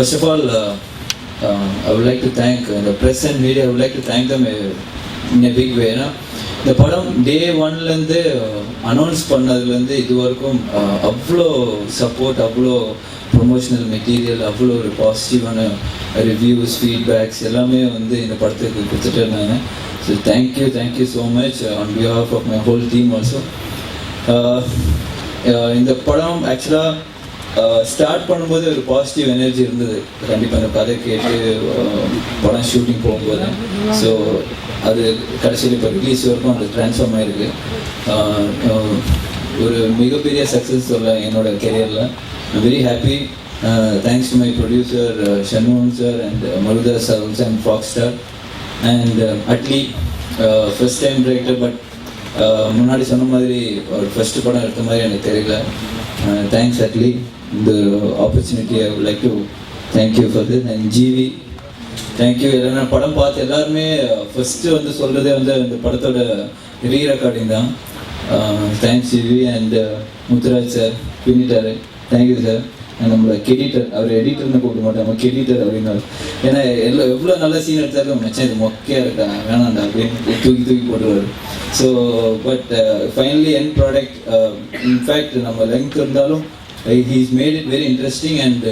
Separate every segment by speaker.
Speaker 1: First of all, I would like to thank the press and media. I would like to thank them in a big way. இந்த படம் டே ஒன்லேருந்து announce பண்ணதுலேருந்து இது வரைக்கும் அவ்வளோ support, அவ்வளோ ப்ரொமோஷனல் மெட்டீரியல், அவ்வளோ ஒரு பாசிட்டிவான ரிவ்யூஸ், ஃபீட்பேக்ஸ் எல்லாமே வந்து இந்த படத்துக்கு கொடுத்துட்டு இருந்தாங்க. So thank you so much on behalf of my whole team also. இந்த படம் ஆக்சுவலாக ஸ்டார்ட் பண்ணும்போது ஒரு பாசிட்டிவ் எனர்ஜி இருந்தது கண்டிப்பாக அந்த கதை கேட்டு படம் ஷூட்டிங் போகும்போது. ஸோ அது கடைசியில் இப்போ ரிலீஸ் வரைக்கும் அது ட்ரான்ஸ்ஃபார்ம் ஆகிருக்கு. ஒரு மிகப்பெரிய சக்ஸஸ் சொல்ல என்னோட கெரியரில். I'm very happy. Thanks to my producer Shanmugan sir and Maruthar sir also and Fox Star and Atlee, first time director. But முன்னாடி சொன்ன மாதிரி ஒரு ஃபர்ஸ்ட் படம் எடுத்த மாதிரி எனக்கு தெரியல. தேங்க்ஸ் அட்லி. இந்த opportunity I would like to thank you for this. And GV thank you. இல்லைன்னா படம் பார்த்து எல்லாருமே ஃபஸ்ட்டு வந்து சொல்கிறதே வந்து அந்த படத்தோட ரீ ரெக்கார்டிங் தான். Thanks GV and Muthuraj sir பின்னிட்டார். Thank you sir. நம்மளோட கெடிட்டர், அவர் எடிட்டர்னு கூப்பிட மாட்டோம், நம்ம கெடிட்டர் அப்படின்னாரு. ஏன்னா எவ்வளோ நல்ல சீன் எடுத்தாலும் மச்சான் இது மொக்கையாக இருக்கா வேணாண்டா அப்படின்னு தூக்கி போட்டுருவார். ஸோ பட் ஃபைனலி என் ப்ராடக்ட் இன்ஃபேக்ட் நம்ம லெங்க் இருந்தாலும் he's made it very interesting and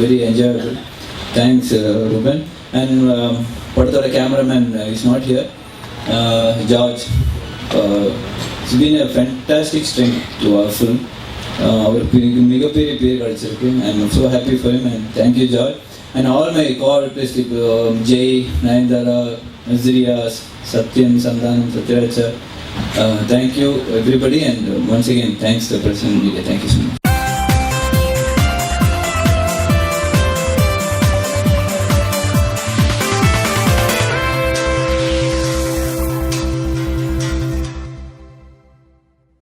Speaker 1: very enjoyable. Thanks Ruben. And படத்தோட cameraman is not here, George. It's been a fantastic strength to our film. அவருக்கு மிகப்பெரிய பேர் கிடச்சிருக்கு. I am so happy for him and thank you George. And all my co-artist இப்போ ஜெய், நயன்தாரா, நஸ்ரியாஸ், Sathyam, Santhanam, Sathyaraj sir. Thank you everybody and once again thanks to the press and media. Thank you so much.